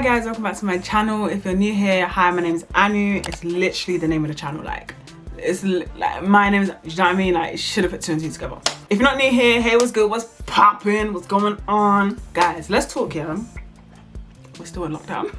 guys, welcome back to my channel. If you're new here, hi, my name is Anu. It's literally the name of the channel. Like, it's like my name is, you know what I mean? Like, should have put two and two together. If you're not new here, hey, what's good? What's popping? What's going on? Guys, let's talk here. We're still in lockdown.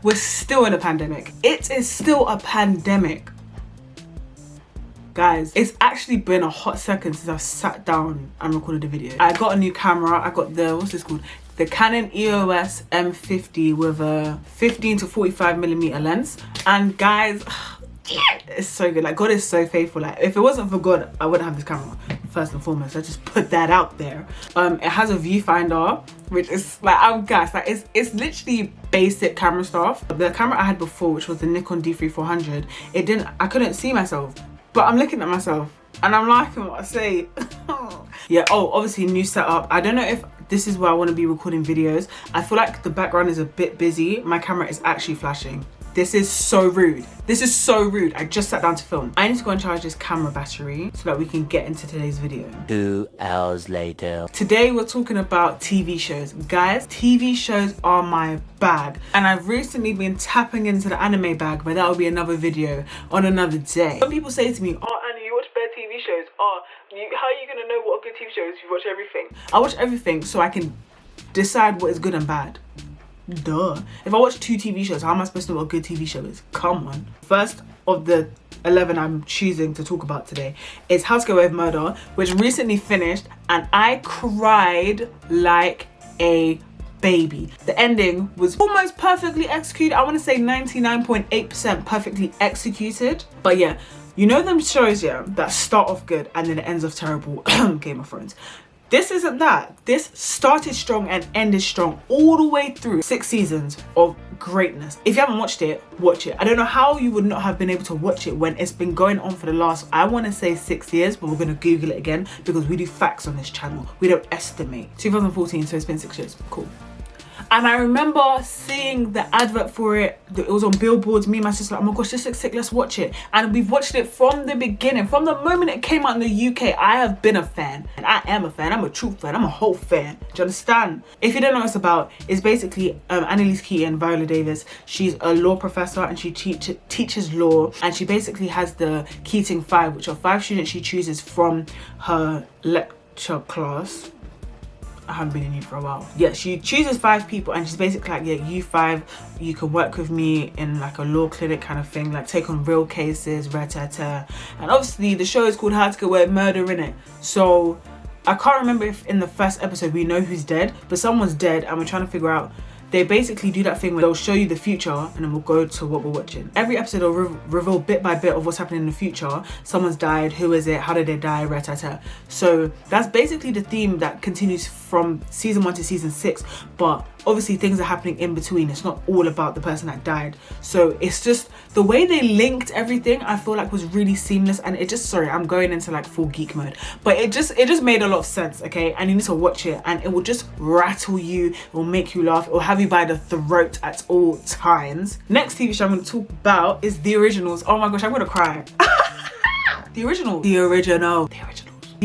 We're still in a pandemic. It is still a pandemic. Guys, it's actually been a hot second since I've sat down and recorded a video. I got a new camera. I got the, what's this called? The Canon EOS M50 with a 15 to 45mm lens. And guys, it's so good. Like, God is so faithful. Like, if it wasn't for God, I wouldn't have this camera, first and foremost. I just put that out there. It has a viewfinder, which is like, I'm gassed. Like, it's literally basic camera stuff. The camera I had before, which was the Nikon D3400, I couldn't see myself. But I'm looking at myself and I'm liking what I say. Yeah, oh, obviously new setup. I don't know if this is where I want to be recording videos. I feel like the background is a bit busy. My camera is actually flashing. This is so rude. This is so rude. I just sat down to film. I need to go and charge this camera battery so that we can get into today's video. 2 hours later. Today we're talking about TV shows. Guys, TV shows are my bag. And I've recently been tapping into the anime bag, but that will be another video on another day. Some people say to me, oh, Annie, you watch bare TV shows. Oh, how are you going to know what a good TV show is if you watch everything? I watch everything so I can decide what is good and bad. Duh. If I watch 2 TV shows, how am I supposed to know what a good TV show is? Come on. First of the 11 I'm choosing to talk about today is How to Get Away with Murder, which recently finished, and I cried like a baby. The ending was almost perfectly executed. I want to say 99.8% perfectly executed. But yeah, you know them shows, yeah, that start off good and then it ends off terrible. Game of Thrones. This isn't that. This started strong and ended strong all the way through 6 seasons of greatness. If you haven't watched it, watch it. I don't know how you would not have been able to watch it when it's been going on for the last, I want to say 6 years, but we're going to Google it again because we do facts on this channel. We don't estimate. 2014, so it's been 6 years. Cool. And I remember seeing the advert for it. It was on billboards. Me and my sister like, oh my gosh, this looks sick, let's watch it. And we've watched it from the beginning. From the moment it came out in the UK, I have been a fan. And I am a fan. I'm a true fan. I'm a whole fan. Do you understand? If you don't know what it's about, it's basically Annalise Keaton, Viola Davis. She's a law professor and she teaches law. And she basically has the Keating 5, which are 5 students she chooses from her lecture class. I haven't been in uni for a while. Yeah, she chooses 5 people and she's basically like, yeah, you 5, you can work with me in like a law clinic kind of thing, like take on real cases, rat-a-ta. And obviously the show is called How to Get Away with Murder, innit? So I can't remember if in the first episode we know who's dead, but someone's dead and we're trying to figure out. They basically do that thing where they'll show you the future and then we'll go to what we're watching. Every episode will reveal bit by bit of what's happening in the future. Someone's died, who is it, how did they die, rat-a-ta. So that's basically the theme that continues from season 1 to season 6, but obviously things are happening in between. It's not all about the person that died. So it's just the way they linked everything, I feel like was really seamless, and it just, sorry, I'm going into like full geek mode, but it just made a lot of sense, okay? And you need to watch it and it will just rattle you, it will make you laugh, it will have you by the throat at all times. Next TV show I'm going to talk about is The Originals. Oh my gosh, I'm going to cry. The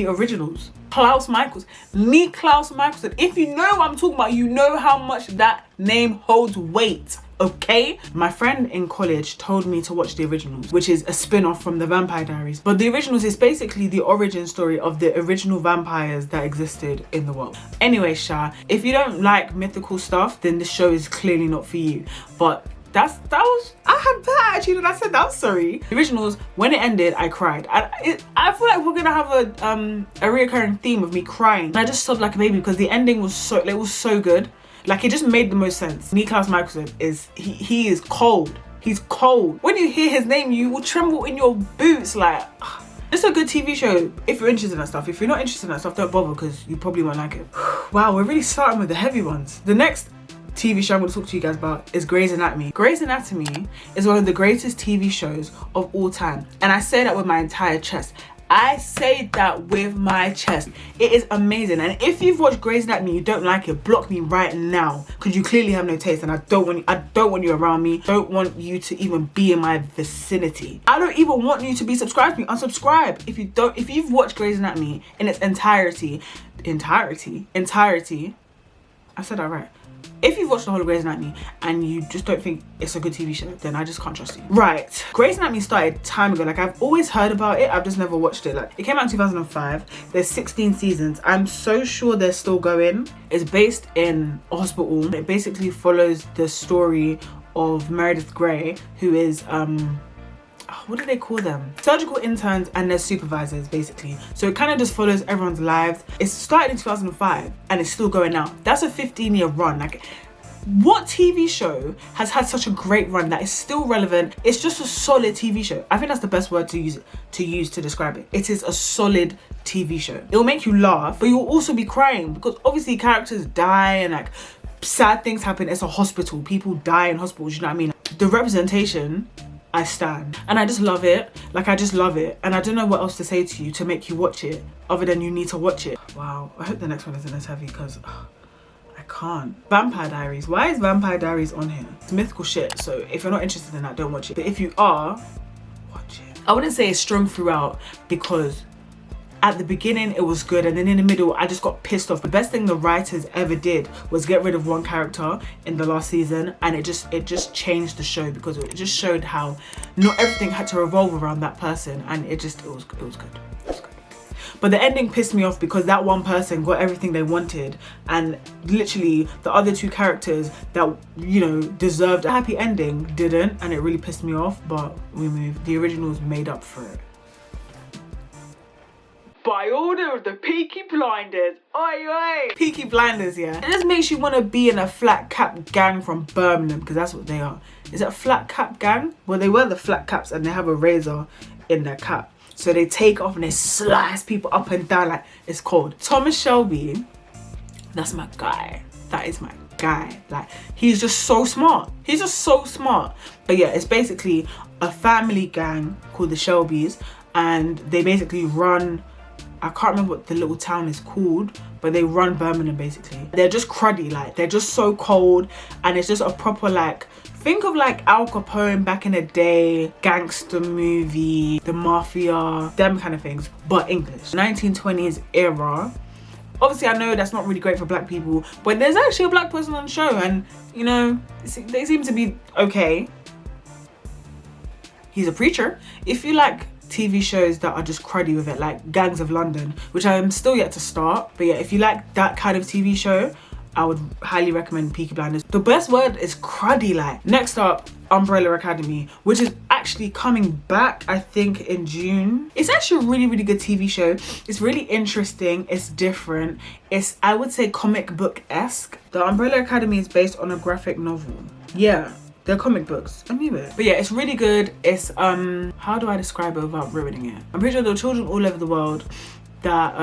Originals. Klaus Michaels. Meet Klaus Michaels. If you know what I'm talking about, you know how much that name holds weight, okay? My friend in college told me to watch The Originals, which is a spin-off from The Vampire Diaries. But The Originals is basically the origin story of the original vampires that existed in the world. Anyway, Sha, if you don't like mythical stuff, then this show is clearly not for you. But I had bad attitude and I said that, I'm sorry. The Originals, when it ended, I cried. I feel like we're gonna have a reoccurring theme of me crying. And I just sobbed like a baby because the ending was so good. Like, it just made the most sense. Klaus Michelson he is cold. He's cold. When you hear his name, you will tremble in your boots. Like, it's a good TV show if you're interested in that stuff. If you're not interested in that stuff, don't bother because you probably won't like it. Wow, we're really starting with the heavy ones. The next TV show I'm going to talk to you guys about is Grey's Anatomy. Grey's Anatomy is one of the greatest TV shows of all time. And I say that with my entire chest. I say that with my chest. It is amazing. And if you've watched Grey's Anatomy and you don't like it, block me right now because you clearly have no taste and I don't want you around me. Don't want you to even be in my vicinity. I don't even want you to be subscribed to me. Unsubscribe. If you've watched Grey's Anatomy in its entirety, I said that right. If you've watched the whole of Grey's Anatomy and you just don't think it's a good TV show, then I just can't trust you. Right, Grey's Anatomy started time ago. Like, I've always heard about it, I've just never watched it. Like, it came out in 2005. There's 16 seasons. I'm so sure they're still going. It's based in a hospital. It basically follows the story of Meredith Grey, who is what do they call them? Surgical interns and their supervisors, basically. So it kind of just follows everyone's lives. It started in 2005 and it's still going now. That's a 15-year run. Like, what TV show has had such a great run that is still relevant? It's just a solid TV show. I think that's the best word to use to describe it. It is a solid TV show. It'll make you laugh, but you'll also be crying because obviously characters die and like sad things happen. It's a hospital. People die in hospitals, you know what I mean? The representation, I stand, and I just love it. Like, I just love it, and I don't know what else to say to you to make you watch it other than you need to watch it. Wow, I hope the next one isn't as heavy because I can't. Vampire Diaries. Why is Vampire Diaries on here? It's mythical shit, so if you're not interested in that, don't watch it. But if you are, watch it. I wouldn't say it's strong throughout because at the beginning it was good, and then in the middle I just got pissed off. The best thing the writers ever did was get rid of one character in the last season, and it just changed the show because it just showed how not everything had to revolve around that person, and it was good. It was good. But the ending pissed me off because that one person got everything they wanted, and literally the other two characters that, you know, deserved a happy ending didn't, and it really pissed me off. But we moved. The originals made up for it. By order of the Peaky Blinders. Oi, oi. Peaky Blinders, yeah. It just makes you want to be in a flat cap gang from Birmingham, because that's what they are. Is it a flat cap gang? Well, they wear the flat caps and they have a razor in their cap. So they take off and they slice people up and down like it's cold. Thomas Shelby, that's my guy. That is my guy. Like, he's just so smart. He's just so smart. But yeah, it's basically a family gang called the Shelbys, and they basically run, I can't remember what the little town is called, but they run Birmingham basically. They're just cruddy, like they're just so cold, and it's just a proper, like, think of like Al Capone back in the day, gangster movie, the mafia, them kind of things, but English. 1920s era. Obviously I know that's not really great for black people, but there's actually a black person on the show, and you know, they seem to be okay. He's a preacher. If you like TV shows that are just cruddy with it, like Gangs of London, which I am still yet to start, but yeah, if you like that kind of TV show, I would highly recommend Peaky Blinders. The best word is cruddy. Like, next up, Umbrella Academy, which is actually coming back, I think, in June. It's actually a really, really good TV show. It's really interesting. It's different. It's, I would say, comic book-esque. The Umbrella Academy is based on a graphic novel. Yeah, they're comic books. I knew it. But yeah, it's really good. It's how do I describe it without ruining it? I'm pretty sure there were children all over the world that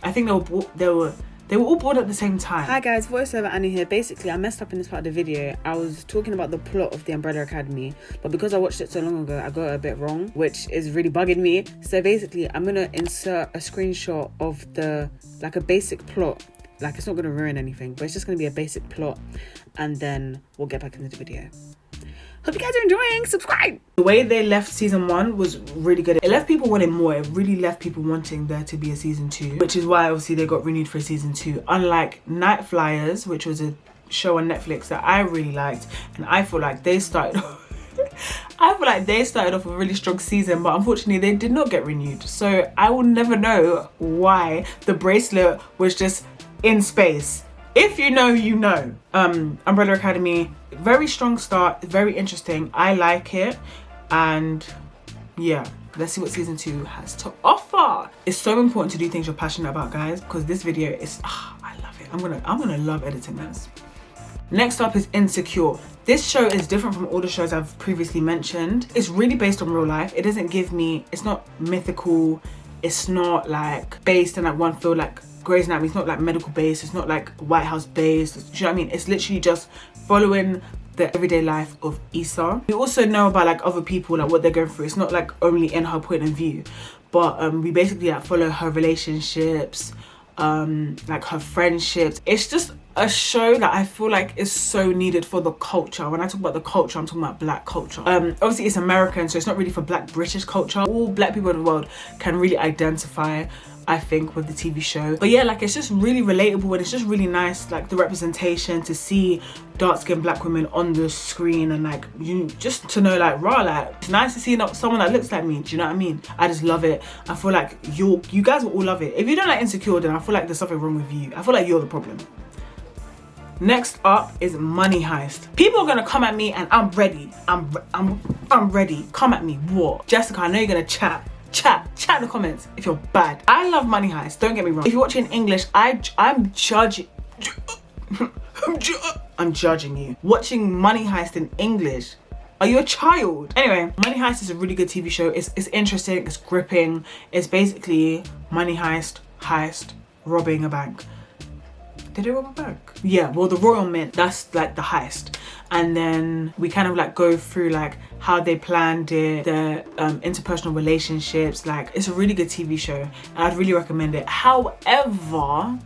I think they were all born at the same time. Hi guys, voiceover Annie here. Basically, I messed up in this part of the video. I was talking about the plot of the Umbrella Academy, but because I watched it so long ago, I got it a bit wrong, which is really bugging me. So basically, I'm gonna insert a screenshot of the, like, a basic plot. Like, it's not gonna ruin anything, but it's just gonna be a basic plot, and then we'll get back into the video. Hope you guys are enjoying. Subscribe. The way they left season 1 was really good. It left people wanting more. It really left people wanting there to be a season 2, which is why obviously they got renewed for a season 2. Unlike Night Flyers, which was a show on Netflix that I really liked, and I feel like they started off a really strong season, but unfortunately they did not get renewed. So I will never know why the bracelet was just in space. If you know, you know. Umbrella Academy, very strong start, very interesting. I like it, and yeah, let's see what season 2 has to offer. It's so important to do things you're passionate about, guys, because this video is, I love it. I'm gonna love editing this. Next up is Insecure. This show is different from all the shows I've previously mentioned. It's really based on real life. It doesn't give me, it's not mythical. It's not like based in like one field like Grey's Anatomy. It's not like medical based. It's not like White House based. Do you know what I mean? It's literally just following the everyday life of Issa. We also know about like other people, like what they're going through. It's not like only in her point of view, but we basically like follow her relationships, like her friendships. It's just a show that I feel like is so needed for the culture. When I talk about the culture, I'm talking about black culture. Obviously it's American, so it's not really for black British culture. All black people in the world can really identify, I think, with the TV show. But yeah, like, it's just really relatable, and it's just really nice, like, the representation, to see dark-skinned black women on the screen, and like, you just to know, like, raw, like, it's nice to see someone that looks like me. Do you know what I mean? I just love it. I feel like you guys will all love it. If you don't like Insecure, then I feel like there's something wrong with you. I feel like you're the problem. Next up is Money Heist. People are gonna come at me, and I'm ready. I'm ready. Come at me. What? Jessica, I know you're gonna chat in the comments if you're bad. I love Money Heist, don't get me wrong. If you watch it in English, I'm judging. I'm judging you. Watching Money Heist in English, are you a child? Anyway, Money Heist is a really good TV show. It's interesting, it's gripping. It's basically money heist, robbing a bank. Did they rob a bank? Yeah, well, the Royal Mint, that's like the heist. And then we kind of like go through like how they planned it, their interpersonal relationships. Like, it's a really good TV show, and I'd really recommend it. However,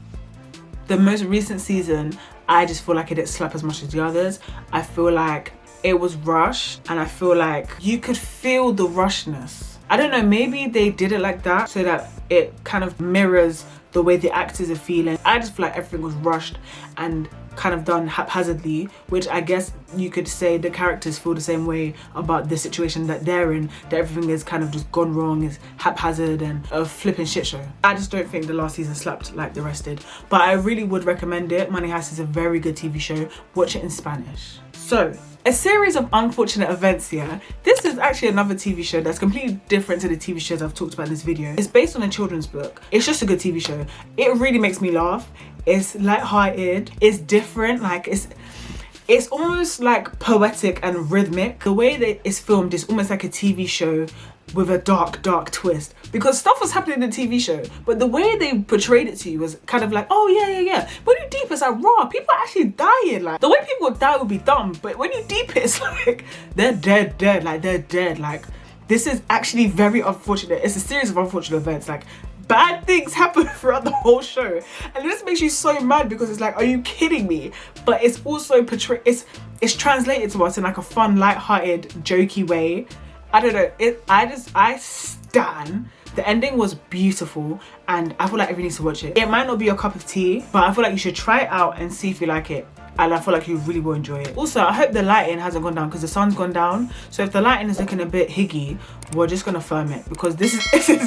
the most recent season, I just feel like it didn't slap as much as the others. I feel like it was rushed, and I feel like you could feel the rushness. I don't know, maybe they did it like that so that it kind of mirrors the way the actors are feeling. I just feel like everything was rushed and kind of done haphazardly, which I guess you could say the characters feel the same way about the situation that they're in, that everything is kind of just gone wrong, is haphazard and a flipping shit show. I just don't think the last season slapped like the rest did, but I really would recommend it. Money Heist is a very good TV show. Watch it in Spanish. So, a series of unfortunate events here. This is actually another TV show that's completely different to the TV shows I've talked about in this video. It's based on a children's book. It's just a good TV show. It really makes me laugh. It's light-hearted. It's different. Like, it's almost like poetic and rhythmic. The way that it's filmed is almost like a TV show with a dark twist, because stuff was happening in the TV show, but the way they portrayed it to you was kind of like, oh yeah. When you deep, it's like, raw, people are actually dying. Like, the way people would die would be dumb, but when you deep it, it's like they're dead, like they're dead. Like, this is actually very unfortunate. It's a series of unfortunate events. Like, bad things happen throughout the whole show, and this makes you so mad, because it's like, are you kidding me? But it's also portrayed, it's translated to us in like a fun, light-hearted, jokey way. I don't know, I stan. The ending was beautiful, and I feel like everyone needs to watch it. It might not be your cup of tea, but I feel like you should try it out and see if you like it. And I feel like you really will enjoy it. Also, I hope the lighting hasn't gone down, because the sun's gone down. So if the lighting is looking a bit higgy, we're just gonna firm it, because this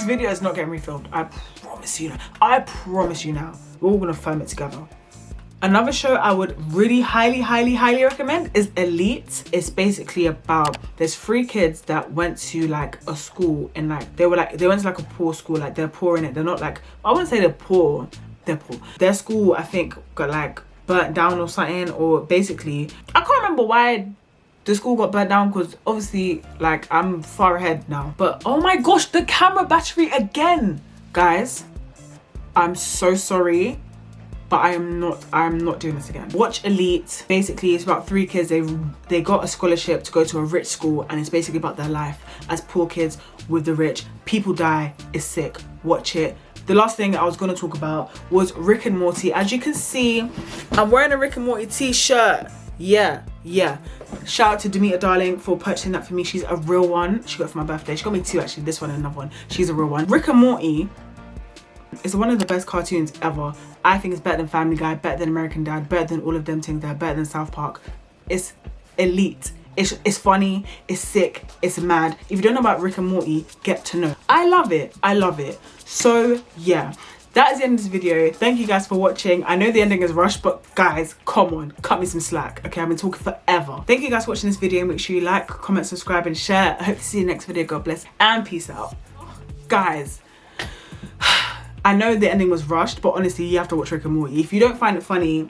video is not getting refilmed. I promise you now. We're all gonna firm it together. Another show I would really highly recommend is Elite. It's basically about, there's 3 kids that went to like a school, and like they went to like a poor school. Like, they're poor in it. They're not like, I wouldn't say they're poor. Their school, I think, got like burnt down or something, or basically, I can't remember why the school got burnt down, because obviously, like, I'm far ahead now. But oh my gosh, the camera battery again. Guys, I'm so sorry, but I'm not doing this again. Watch Elite. Basically, it's about 3 kids. They got a scholarship to go to a rich school, and it's basically about their life as poor kids with the rich. People die. It's sick. Watch it. The last thing I was going to talk about was Rick and Morty. As you can see, I'm wearing a Rick and Morty t-shirt. Yeah. Shout out to Demeter Darling for purchasing that for me. She's a real one. She got it for my birthday. She got me 2 actually. This one and another one. She's a real one. Rick and Morty is one of the best cartoons ever. I think it's better than Family Guy, better than American Dad, better than all of them things, better than South Park. It's elite. It's funny, it's sick, it's mad. If you don't know about Rick and Morty, get to know. I love it. So yeah, that is the end of this video. Thank you guys for watching. I know the ending is rushed, but guys, come on, cut me some slack. Okay, I've been talking forever. Thank you guys for watching this video. Make sure you like, comment, subscribe, and share. I hope to see you in the next video. God bless and peace out. Guys, I know the ending was rushed, but honestly, you have to watch Rick and Morty. If you don't find it funny,